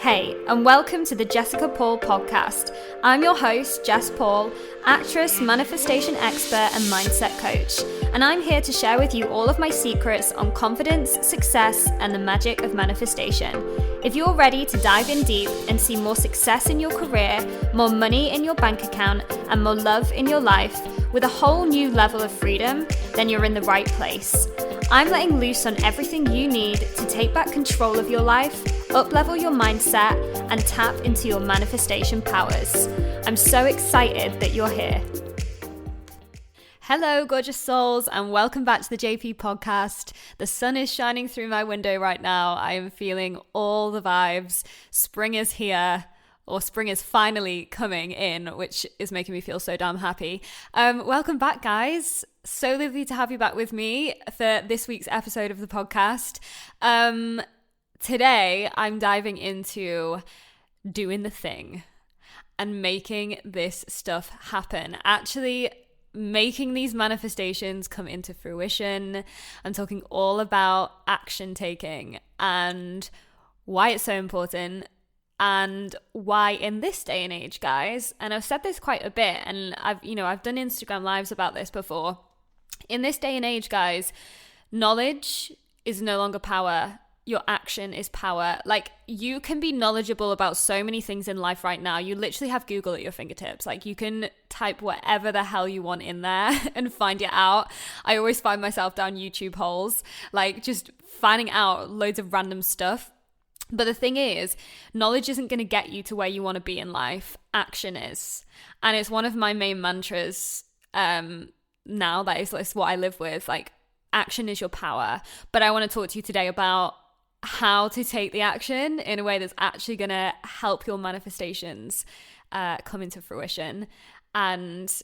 Hey, and welcome to the Jessica Paul podcast. I'm your host, Jess Paul, actress, manifestation expert, and mindset coach. And I'm here to share with you all of my secrets on confidence, success, and the magic of manifestation. If you're ready to dive in deep and see more success in your career, more money in your bank account, and more love in your life with a whole new level of freedom, then you're in the right place. I'm letting loose on everything you need to take back control of your life, up-level your mindset, and tap into your manifestation powers. I'm so excited that you're here. Hello, gorgeous souls, and welcome back to the JP podcast. The sun is shining through my window right now. I am feeling all the vibes. Spring is here. Or spring is finally coming in, which is making me feel so damn happy. Welcome back, guys. So lovely to have you back with me for this week's episode of the podcast. Today, I'm diving into doing the thing and making this stuff happen. Actually, making these manifestations come into fruition. I'm talking all about action taking and why it's so important. And why in this day and age, guys, and I've said this quite a bit, and I've done Instagram lives about this before. In this day and age, guys, knowledge is no longer power. Your action is power. Like, you can be knowledgeable about so many things in life right now. You literally have Google at your fingertips. Like, you can type whatever the hell you want in there and find it out. I always find myself down YouTube holes, like just finding out loads of random stuff. But the thing is, knowledge isn't going to get you to where you want to be in life. Action is. And it's one of my main mantras now. That is what I live with. Like, action is your power. But I want to talk to you today about how to take the action in a way that's actually going to help your manifestations come into fruition, and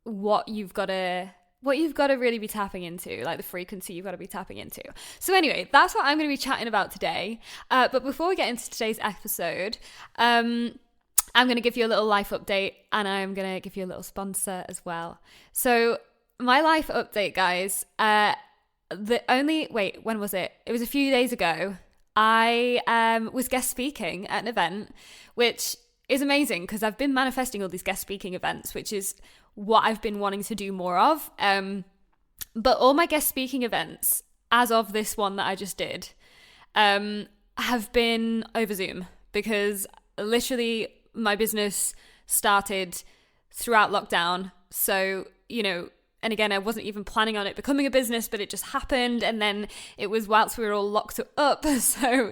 what you've got to really be tapping into, like the frequency you've got to be tapping into. So anyway, that's what I'm going to be chatting about today. But before we get into today's episode, I'm going to give you a little life update, and I'm going to give you a little sponsor as well. So my life update, guys, when was it? It was a few days ago. I was guest speaking at an event, which is amazing because I've been manifesting all these guest speaking events, which is what I've been wanting to do more of. But all my guest speaking events, as of this one that I just did, have been over Zoom, because literally my business started throughout lockdown. So, and again, I wasn't even planning on it becoming a business, but it just happened. And then it was whilst we were all locked up. So,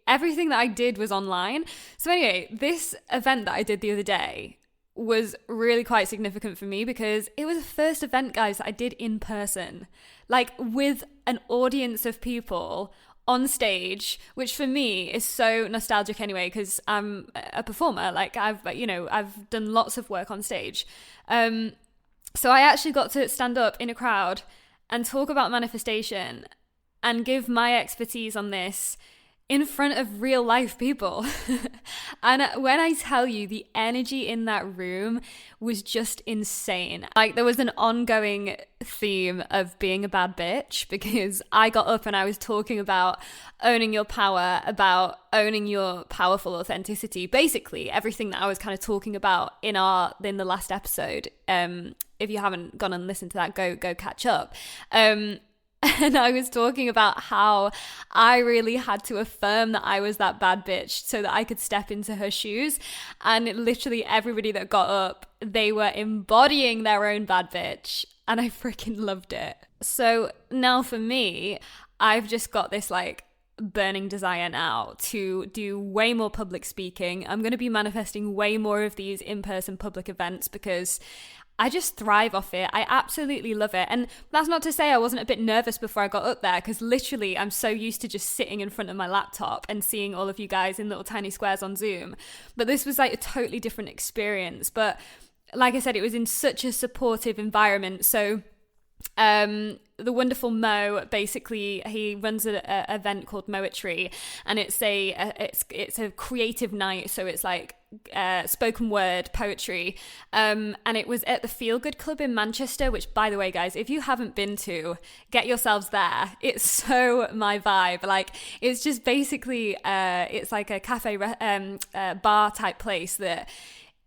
everything that I did was online. So anyway, this event that I did the other day was really quite significant for me, because it was the first event, guys, that I did in person, like with an audience of people on stage, which for me is so nostalgic anyway, because I'm a performer. Like, I've done lots of work on stage. So I actually got to stand up in a crowd and talk about manifestation and give my expertise on this in front of real life people. And when I tell you, the energy in that room was just insane. Like, there was an ongoing theme of being a bad bitch, because I got up and I was talking about owning your power, about owning your powerful authenticity, basically everything that I was kind of talking about in the last episode. If you haven't gone and listened to that, go catch up. And I was talking about how I really had to affirm that I was that bad bitch so that I could step into her shoes. And literally everybody that got up, they were embodying their own bad bitch. And I freaking loved it. So now for me, I've just got this like burning desire now to do way more public speaking. I'm going to be manifesting way more of these in-person public events, because I just thrive off it. I absolutely love it. And that's not to say I wasn't a bit nervous before I got up there, because literally I'm so used to just sitting in front of my laptop and seeing all of you guys in little tiny squares on Zoom. But this was like a totally different experience. But like I said, it was in such a supportive environment. So The wonderful Mo, basically, he runs an event called Moetry, and it's a creative night. So it's like spoken word poetry, and it was at the Feel Good Club in Manchester, which, by the way, guys, if you haven't been to, get yourselves there. It's so my vibe. Like, it's just basically it's like a cafe bar type place that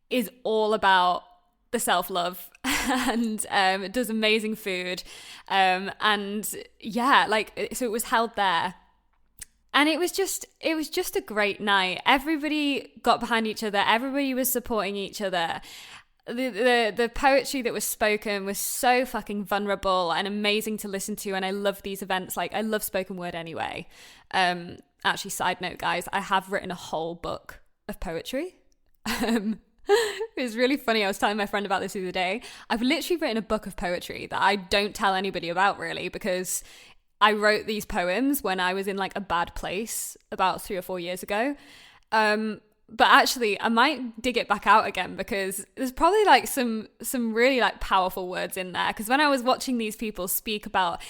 is all about the self-love and it does amazing food, and yeah, like, so it was held there. And it was just a great night. Everybody got behind each other. Everybody was supporting each other. The poetry that was spoken was so fucking vulnerable and amazing to listen to. And I love these events. Like, I love spoken word anyway. Actually, side note, guys, I have written a whole book of poetry. It was really funny. I was telling my friend about this the other day. I've literally written a book of poetry that I don't tell anybody about, really, because I wrote these poems when I was in like a bad place about 3 or 4 years ago. But actually, I might dig it back out again because there's probably like some really like powerful words in there. Because when I was watching these people speak about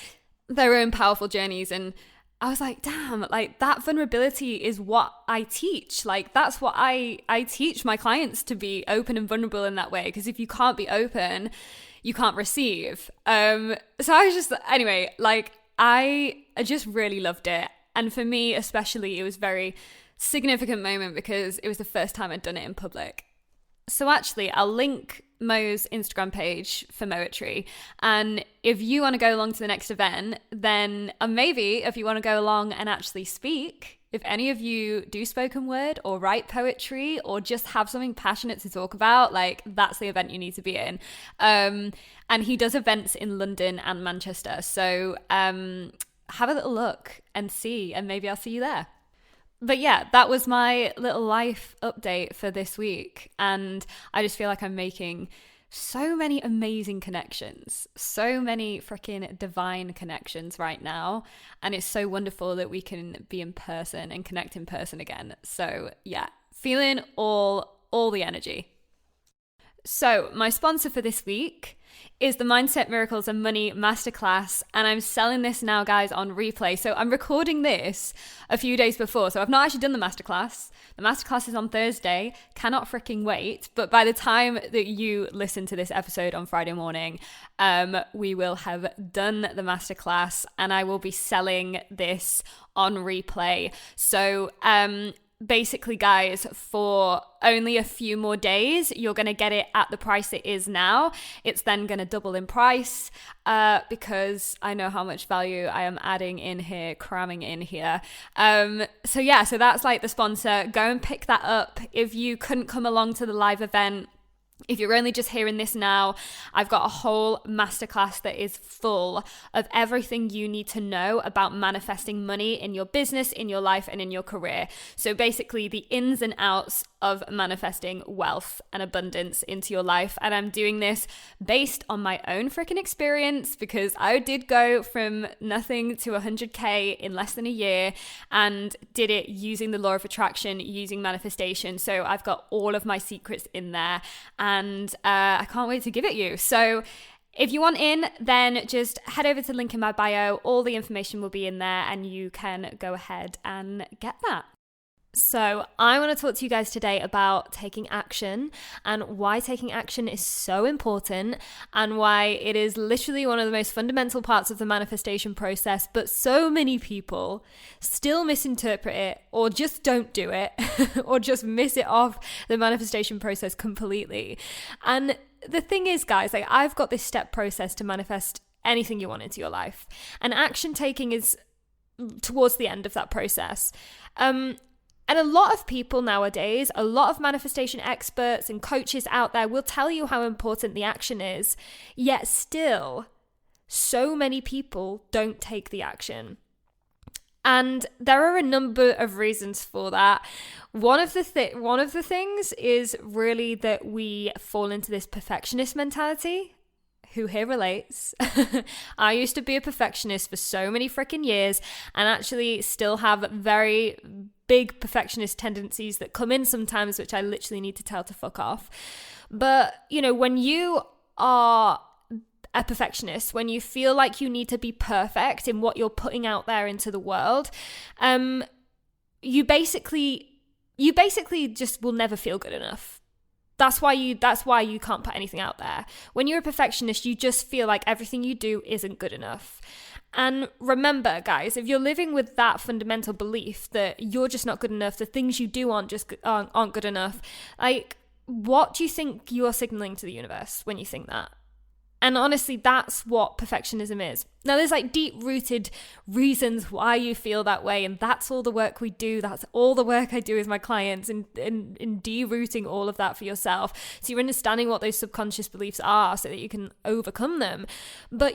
their own powerful journeys, and I was like, damn, like, that vulnerability is what I teach. Like, that's what I teach my clients, to be open and vulnerable in that way. Because if you can't be open, you can't receive. So I was just, anyway, like, I just really loved it. And for me, especially, it was a very significant moment because it was the first time I'd done it in public. So actually, I'll link Mo's Instagram page for Moetry. And if you want to go along to the next event, then maybe if you want to go along and actually speak, if any of you do spoken word or write poetry or just have something passionate to talk about, like, that's the event you need to be in. And he does events in London and Manchester. So have a little look and see, and maybe I'll see you there. But yeah, that was my little life update for this week. And I just feel like I'm making so many amazing connections, so many freaking divine connections right now. And it's so wonderful that we can be in person and connect in person again. So yeah, feeling all the energy. So my sponsor for this week is the Mindset Miracles and Money Masterclass, and I'm selling this now, guys, on replay. So I'm recording this a few days before, so I've not actually done the masterclass. The masterclass is on Thursday, cannot freaking wait. But by the time that you listen to this episode on Friday morning, we will have done the masterclass, and I will be selling this on replay. So basically, guys, for only a few more days, you're going to get it at the price it is now. It's then going to double in price because I know how much value I am adding in here, cramming in here. So yeah, so that's like the sponsor. Go and pick that up. If you couldn't come along to the live event, if you're only just hearing this now, I've got a whole masterclass that is full of everything you need to know about manifesting money in your business, in your life, and in your career. So basically the ins and outs of manifesting wealth and abundance into your life. And I'm doing this based on my own freaking experience, because I did go from nothing to 100K in less than a year, and did it using the law of attraction, using manifestation. So I've got all of my secrets in there, and I can't wait to give it you. So if you want in, then just head over to the link in my bio. All the information will be in there, and you can go ahead and get that. So I want to talk to you guys today about taking action, and why taking action is so important, and why it is literally one of the most fundamental parts of the manifestation process, but so many people still misinterpret it, or just don't do it, or just miss it off the manifestation process completely. And the thing is, guys, like, I've got this step process to manifest anything you want into your life, and action taking is towards the end of that process. And a lot of people nowadays, a lot of manifestation experts and coaches out there will tell you how important the action is, yet still, so many people don't take the action. And there are a number of reasons for that. One of the things is really that we fall into this perfectionist mentality. Who here relates? I used to be a perfectionist for so many freaking years, and actually still have very big perfectionist tendencies that come in sometimes, which I literally need to tell to fuck off. But, you know, when you are a perfectionist, when you feel like you need to be perfect in what you're putting out there into the world, you basically just will never feel good enough. That's why you can't put anything out there. When you're a perfectionist, you just feel like everything you do isn't good enough. And remember, guys, if you're living with that fundamental belief that you're just not good enough, the things you do aren't good enough, like, what do you think you're signaling to the universe when you think that? And honestly, that's what perfectionism is. Now, there's like deep-rooted reasons why you feel that way, and that's all the work we do. That's all the work I do with my clients in de-rooting all of that for yourself. So you're understanding what those subconscious beliefs are so that you can overcome them. But,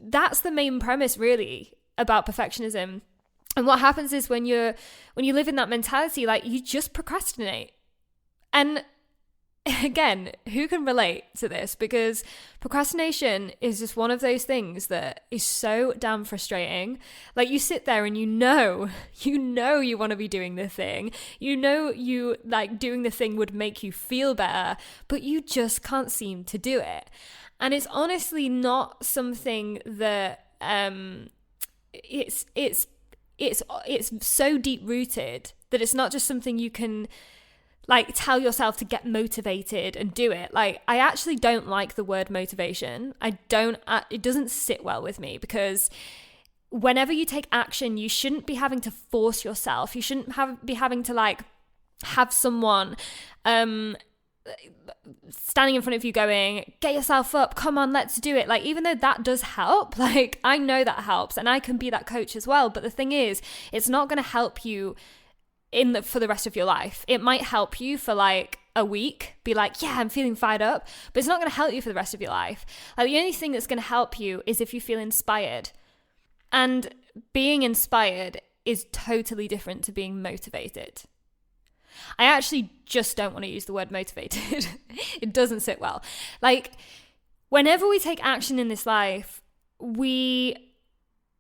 that's the main premise really about perfectionism. And what happens is when you live in that mentality, like, you just procrastinate. And again, who can relate to this? Because procrastination is just one of those things that is so damn frustrating. Like, you sit there and you know you want to be doing the thing. You like doing the thing would make you feel better, but you just can't seem to do it. And it's honestly not something that it's so deep rooted that it's not just something you can like tell yourself to get motivated and do it. Like, I actually don't like the word motivation. It doesn't sit well with me, because whenever you take action, you shouldn't be having to force yourself. You shouldn't be having to like have someone standing in front of you going, get yourself up, come on, let's do it. Like, even though that does help, like, I know that helps and I can be that coach as well. But the thing is, it's not going to help you for the rest of your life. It might help you for like a week, be like, yeah, I'm feeling fired up, but it's not going to help you for the rest of your life. Like, the only thing that's going to help you is if you feel inspired. And being inspired is totally different to being motivated. I actually just don't want to use the word motivated. It doesn't sit well. Like, whenever we take action in this life, we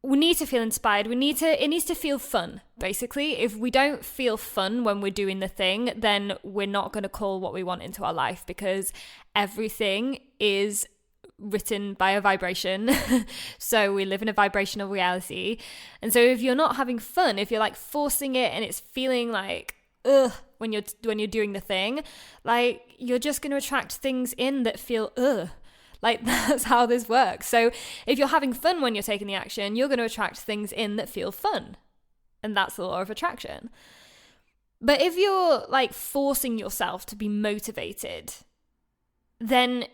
need to feel inspired. It needs to feel fun, basically. If we don't feel fun when we're doing the thing, then we're not going to call what we want into our life, because everything is written by a vibration. So we live in a vibrational reality. And so if you're not having fun, if you're like forcing it and it's feeling like, ugh, when you're doing the thing, like, you're just going to attract things in that feel ugh. Like, that's how this works. So if you're having fun when you're taking the action, you're going to attract things in that feel fun. And that's the law of attraction. But if you're like forcing yourself to be motivated, then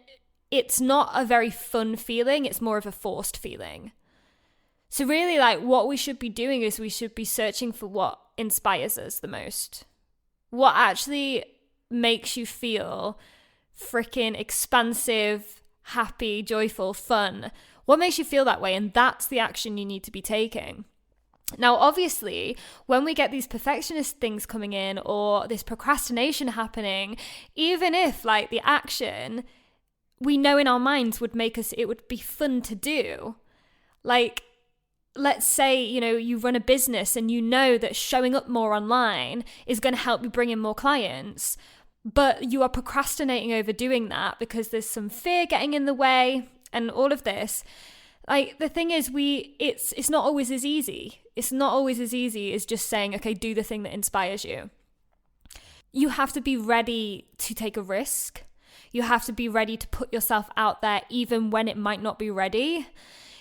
it's not a very fun feeling. It's more of a forced feeling. So really, like, what we should be doing is we should be searching for what inspires us the most. What actually makes you feel freaking expansive, happy, joyful, fun. What makes you feel that way? And that's the action you need to be taking. Now, obviously, when we get these perfectionist things coming in or this procrastination happening, even if like the action we know in our minds it would be fun to do. Like, let's say, you run a business and you know that showing up more online is going to help you bring in more clients, but you are procrastinating over doing that because there's some fear getting in the way and all of this. Like, the thing is, it's not always as easy. It's not always as easy as just saying, okay, do the thing that inspires you. You have to be ready to take a risk. You have to be ready to put yourself out there even when it might not be ready.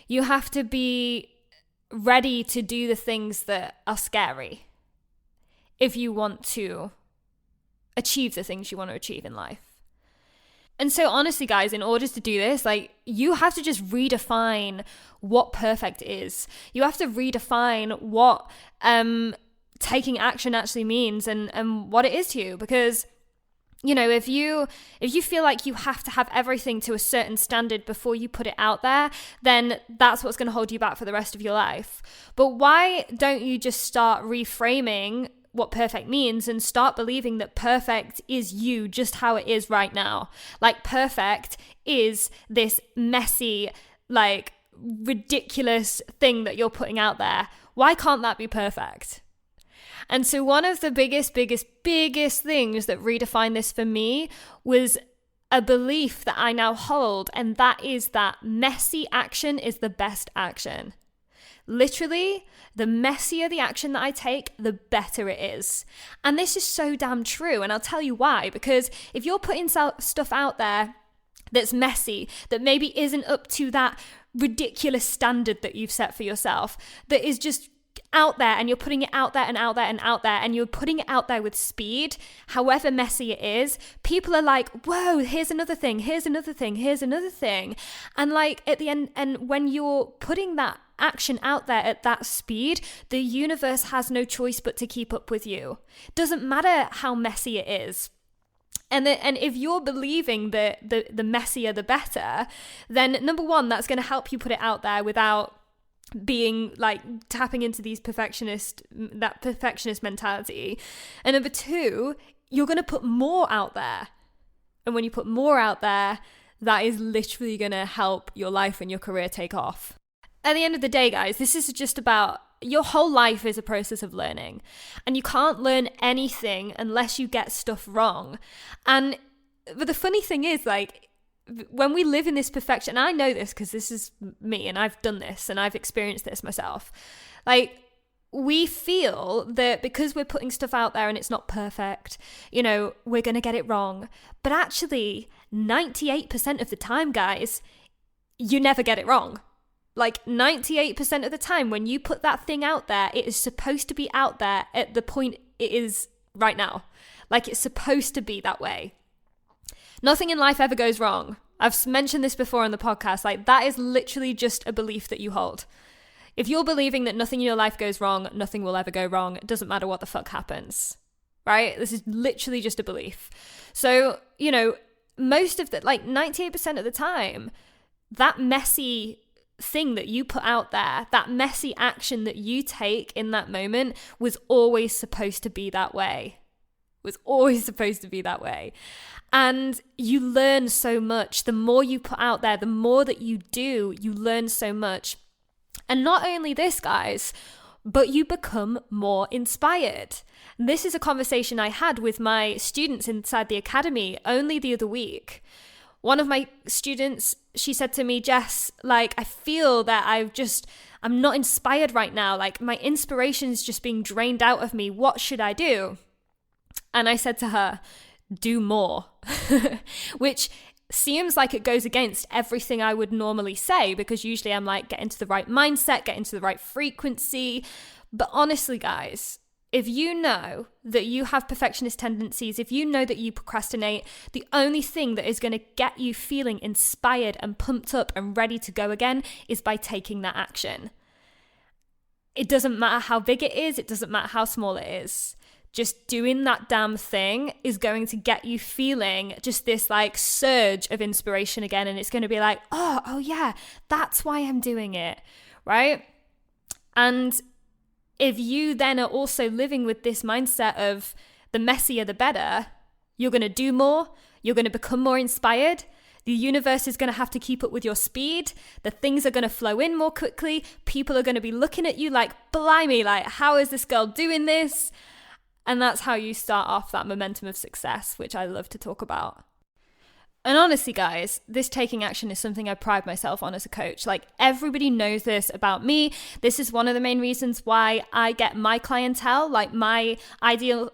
You have to be ready to do the things that are scary if you want to achieve the things you want to achieve in life. And so honestly, guys, in order to do this, like, you have to just redefine what perfect is. You have to redefine what taking action actually means and what it is to you. Because, if you feel like you have to have everything to a certain standard before you put it out there, then that's what's going to hold you back for the rest of your life. But why don't you just start reframing what perfect means and start believing that perfect is you just how it is right now? Like, perfect is this messy, like, ridiculous thing that you're putting out there. Why can't that be perfect? And so one of the biggest things that redefined this for me was a belief that I now hold, and that is that messy action is the best action. Literally, the messier the action that I take, the better it is. And this is so damn true, and I'll tell you why. Because if you're putting stuff out there that's messy, that maybe isn't up to that ridiculous standard that you've set for yourself, that is just out there, and you're putting it out there and out there and out there, and you're putting it out there with speed, however messy it is, people are like, whoa, here's another thing, here's another thing, here's another thing. And like at the end, and when you're putting that action out there at that speed, the universe has no choice but to keep up with you. Doesn't matter how messy it is. And if you're believing that the messier the better, then number one, that's going to help you put it out there without being like tapping into that perfectionist mentality. And number two, you're going to put more out there. And when you put more out there, that is literally going to help your life and your career take off. At the end of the day, guys, this is just about your whole life is a process of learning, and you can't learn anything unless you get stuff wrong. But the funny thing is, like, when we live in this perfection, and I know this because this is me and I've done this and I've experienced this myself, like, we feel that because we're putting stuff out there and it's not perfect, you know, we're going to get it wrong. But actually, 98% of the time, guys, you never get it wrong. Like 98% of the time when you put that thing out there, it is supposed to be out there at the point it is right now. Like it's supposed to be that way. Nothing in life ever goes wrong. I've mentioned this before on the podcast. Like that is literally just a belief that you hold. If you're believing that nothing in your life goes wrong, nothing will ever go wrong. It doesn't matter what the fuck happens, right? This is literally just a belief. So, you know, most of the, like 98% of the time, that messy thing that you put out there, that messy action that you take in that moment was always supposed to be that way. Was always supposed to be that way. And you learn so much. The more you put out there, the more that you do, you learn so much. And not only this, guys, but you become more inspired. This is a conversation I had with my students inside the academy only the other week. One of my students, she said to me, Jess, like, I feel that I'm not inspired right now. Like, my inspiration's just being drained out of me. What should I do? And I said to her, do more, which seems like it goes against everything I would normally say, because usually I'm like, get into the right mindset, get into the right frequency. But honestly, guys, if you know that you have perfectionist tendencies, if you know that you procrastinate, the only thing that is going to get you feeling inspired and pumped up and ready to go again is by taking that action. It doesn't matter how big it is. It doesn't matter how small it is. Just doing that damn thing is going to get you feeling just this like surge of inspiration again. And it's going to be like, oh yeah, that's why I'm doing it, right? And if you then are also living with this mindset of the messier the better, you're going to do more, you're going to become more inspired, the universe is going to have to keep up with your speed, the things are going to flow in more quickly, people are going to be looking at you like, blimey, like, how is this girl doing this? And that's how you start off that momentum of success, which I love to talk about. And honestly, guys, this taking action is something I pride myself on as a coach. Like, everybody knows this about me. This is one of the main reasons why I get my clientele, like my ideal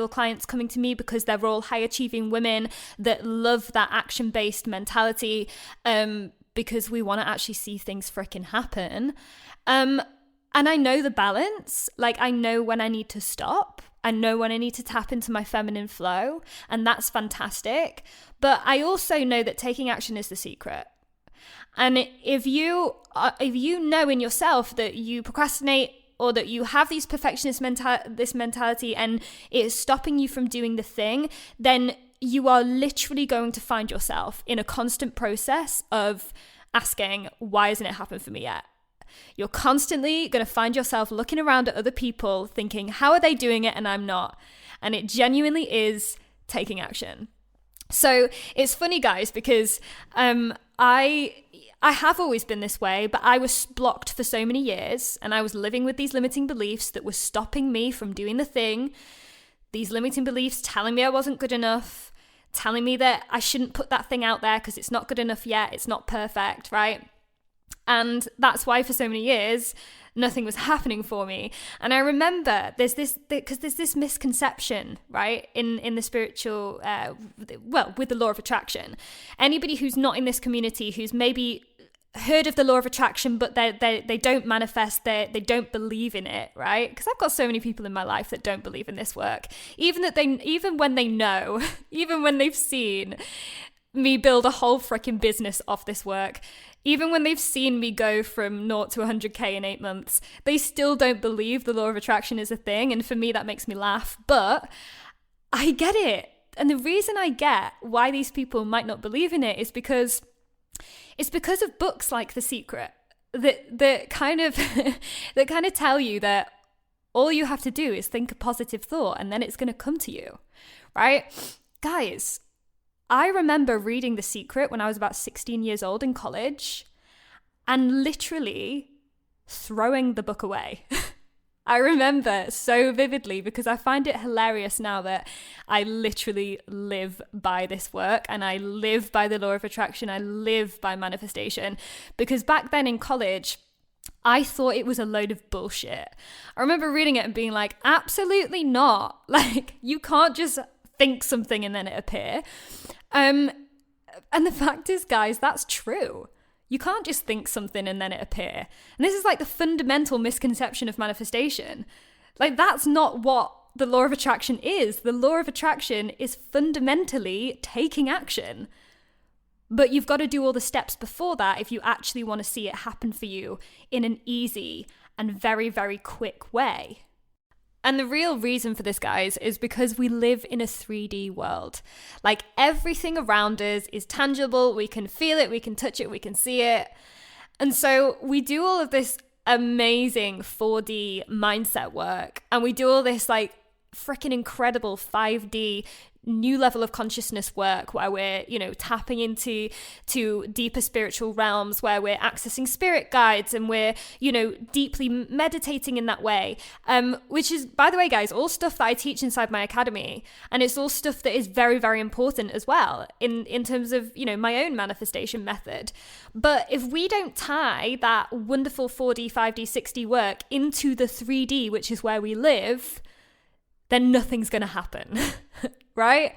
clients coming to me, because they're all high achieving women that love that action-based mentality, because we want to actually see things freaking happen. And I know the balance. Like, I know when I need to stop. I know when I need to tap into my feminine flow, and that's fantastic. But I also know that taking action is the secret. And if you know in yourself that you procrastinate, or that you have these perfectionist mentality and it is stopping you from doing the thing, then you are literally going to find yourself in a constant process of asking, why hasn't it happened for me yet? You're constantly going to find yourself looking around at other people thinking, how are they doing it and I'm not? And it genuinely is taking action. So it's funny, guys, because I have always been this way, but I was blocked for so many years, and I was living with these limiting beliefs that were stopping me from doing the thing. These limiting beliefs telling me I wasn't good enough. telling me that I shouldn't put that thing out there because it's not good enough yet, it's not perfect, right? And that's why for so many years, nothing was happening for me. And I remember there's this misconception, right, in the spiritual, with the law of attraction. Anybody who's not in this community, who's maybe heard of the law of attraction, but they don't manifest, they don't believe in it, right? Because I've got so many people in my life that don't believe in this work, even when they know, even when they've seen me build a whole freaking business off this work, even when they've seen me go from 0 to 100k in 8 months, they still don't believe the law of attraction is a thing. And for me, that makes me laugh, but I get it. And the reason I get why these people might not believe in it is because it's because of books like The Secret that kind of that kind of tell you that all you have to do is think a positive thought and then it's going to come to you, right? Guys, I remember reading The Secret when I was about 16 years old in college and literally throwing the book away. I remember so vividly because I find it hilarious now that I literally live by this work and I live by the law of attraction. I live by manifestation because back then in college, I thought it was a load of bullshit. I remember reading it and being like, absolutely not. Like, you can't just think something and then it appear. And the fact is, guys, that's true. You can't just think something and then it appear. And this is like the fundamental misconception of manifestation. Like, that's not what the law of attraction is. The law of attraction is fundamentally taking action. But you've got to do all the steps before that if you actually want to see it happen for you in an easy and very, very quick way. And the real reason for this, guys, is because we live in a 3D world. Like, everything around us is tangible. We can feel it, we can touch it, we can see it. And so we do all of this amazing 4D mindset work. And we do all this like freaking incredible 5D new level of consciousness work where we're, tapping into deeper spiritual realms, where we're accessing spirit guides and we're, deeply meditating in that way, which is, by the way, guys, all stuff that I teach inside my academy. And it's all stuff that is very, very important as well in terms of, my own manifestation method. But if we don't tie that wonderful 4D, 5D, 6D work into the 3D, which is where we live, then nothing's going to happen, right?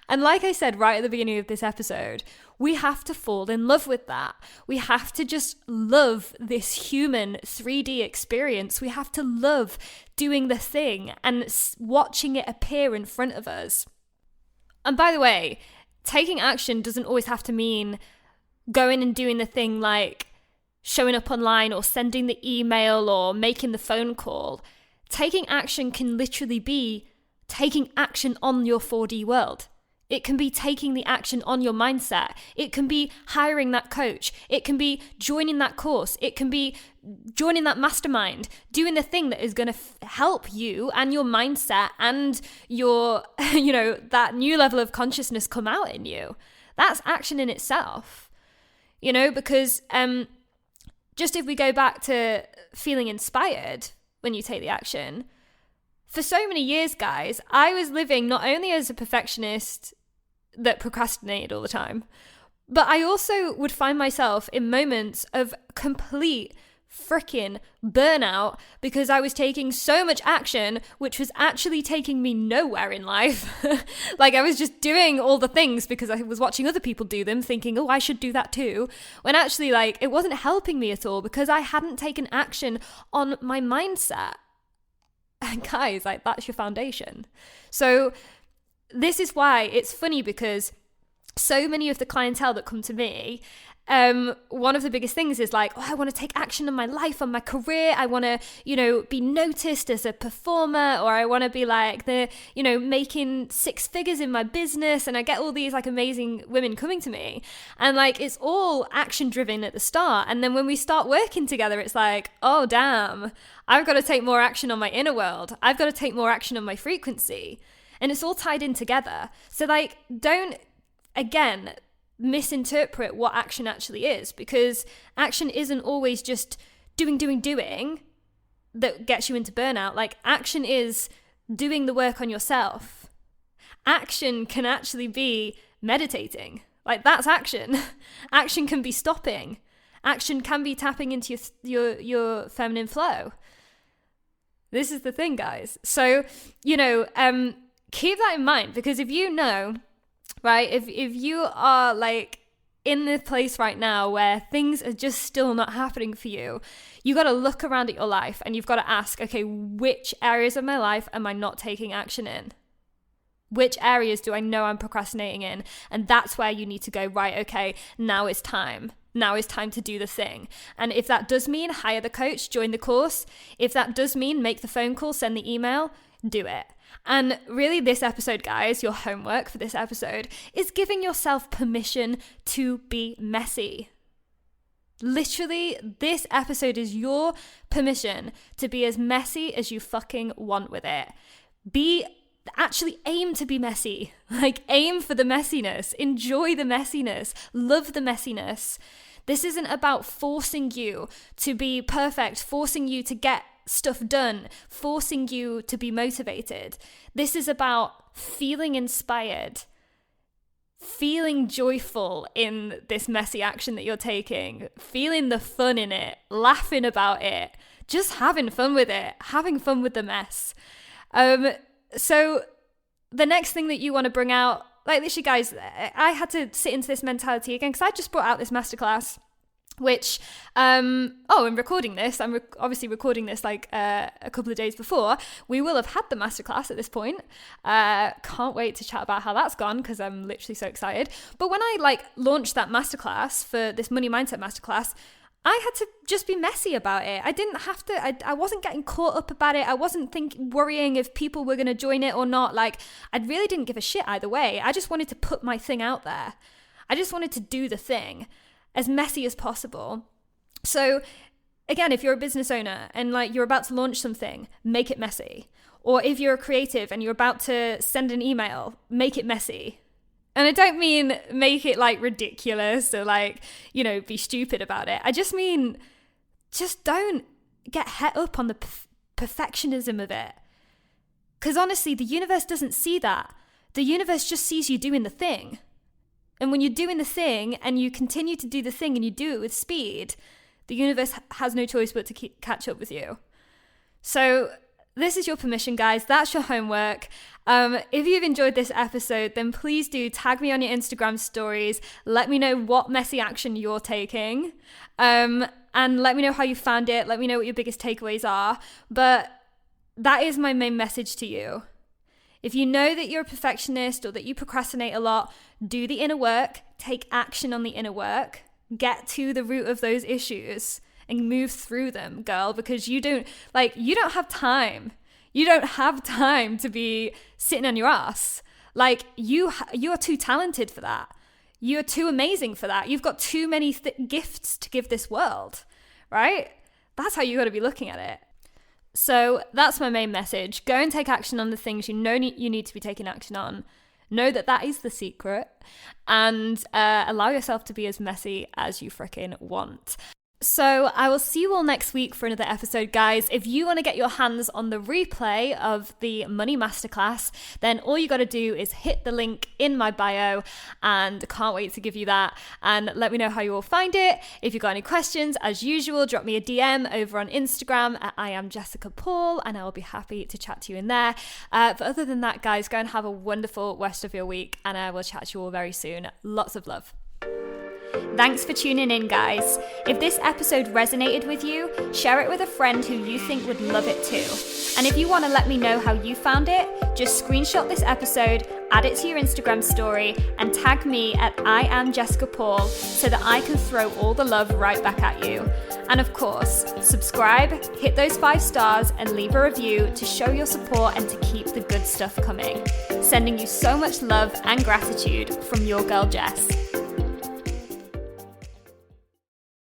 And like I said right at the beginning of this episode, we have to fall in love with that. We have to just love this human 3D experience. We have to love doing the thing and watching it appear in front of us. And by the way, taking action doesn't always have to mean going and doing the thing like showing up online or sending the email or making the phone call. Taking action can literally be taking action on your 4D world. It can be taking the action on your mindset. It can be hiring that coach. It can be joining that course. It can be joining that mastermind, doing the thing that is going to help you and your mindset and your, that new level of consciousness come out in you. That's action in itself, because just if we go back to feeling inspired, when you take the action. For so many years, guys, I was living not only as a perfectionist that procrastinated all the time, but I also would find myself in moments of complete freaking burnout because I was taking so much action, which was actually taking me nowhere in life. Like, I was just doing all the things because I was watching other people do them, thinking, oh, I should do that too. When actually, it wasn't helping me at all because I hadn't taken action on my mindset. And guys, that's your foundation. So this is why it's funny because so many of the clientele that come to me, one of the biggest things is like, oh, I want to take action on my life, on my career. I want to, be noticed as a performer, or I want to be like making 6 figures in my business. And I get all these amazing women coming to me and it's all action driven at the start. And then when we start working together, it's like, oh, damn, I've got to take more action on my inner world. I've got to take more action on my frequency. And it's all tied in together. So don't, again, misinterpret what action actually is, because action isn't always just doing that gets you into burnout. Action is doing the work on yourself. Action can actually be meditating. Like, that's action. Action can be stopping. Action can be tapping into your feminine flow. This is the thing, guys. So, keep that in mind, because if you know, right, if you are like in this place right now where things are just still not happening for you, you got to look around at your life and you've got to ask, okay, which areas of my life am I not taking action in? Which areas do I know I'm procrastinating in? And that's where you need to go, right, okay, now it's time. Now is time to do the thing. And if that does mean hire the coach, join the course, if that does mean make the phone call, send the email, do it. And really, this episode, guys, your homework for this episode is giving yourself permission to be messy. Literally, this episode is your permission to be as messy as you fucking want with it. Actually aim to be messy. Like, aim for the messiness. Enjoy the messiness. Love the messiness. This isn't about forcing you to be perfect, forcing you to get stuff done, forcing you to be motivated. This is about feeling inspired, feeling joyful in this messy action that you're taking, feeling the fun in it, laughing about it, just having fun with it, having fun with the mess. So the next thing that you want to bring out, like, literally, guys, I had to sit into this mentality again because I just brought out this masterclass, which, in recording this, I'm obviously recording this like a couple of days before. We will have had the masterclass at this point. Can't wait to chat about how that's gone because I'm literally so excited. But when I launched that masterclass for this money mindset masterclass, I had to just be messy about it. I didn't have to, I wasn't getting caught up about it. I wasn't worrying if people were going to join it or not. Like, I really didn't give a shit either way. I just wanted to put my thing out there. I just wanted to do the thing as messy as possible. So again, if you're a business owner and you're about to launch something, make it messy. Or if you're a creative and you're about to send an email, make it messy. And I don't mean make it ridiculous or be stupid about it. I just mean, just don't get het up on the perfectionism of it. Because honestly, the universe doesn't see that. The universe just sees you doing the thing. And when you're doing the thing and you continue to do the thing and you do it with speed, the universe has no choice but to catch up with you. So this is your permission, guys. That's your homework. If you've enjoyed this episode, then please do tag me on your Instagram stories. Let me know what messy action you're taking. And let me know how you found it. Let me know what your biggest takeaways are. But that is my main message to you. If you know that you're a perfectionist or that you procrastinate a lot, do the inner work, take action on the inner work, get to the root of those issues and move through them, girl, because you don't have time. You don't have time to be sitting on your ass. You are too talented for that. You're too amazing for that. You've got too many gifts to give this world, right? That's how you got to be looking at it. So that's my main message. Go and take action on the things you know you need to be taking action on. Know that is the secret, and allow yourself to be as messy as you freaking want. So I will see you all next week for another episode, guys. If you want to get your hands on the replay of the Money Masterclass, then all you got to do is hit the link in my bio, and can't wait to give you that. And let me know how you all find it. If you've got any questions, as usual, drop me a DM over on Instagram at @IamJessicaPaul, and I will be happy to chat to you in there. But other than that, guys, go and have a wonderful rest of your week, and I will chat to you all very soon. Lots of love. Thanks for tuning in, guys. If this episode resonated with you, share it with a friend who you think would love it too. And if you want to let me know how you found it, just screenshot this episode, add it to your Instagram story, and tag me at @IamJessicaPaul so that I can throw all the love right back at you. And of course, subscribe, hit those 5 stars, and leave a review to show your support and to keep the good stuff coming. Sending you so much love and gratitude from your girl, Jess.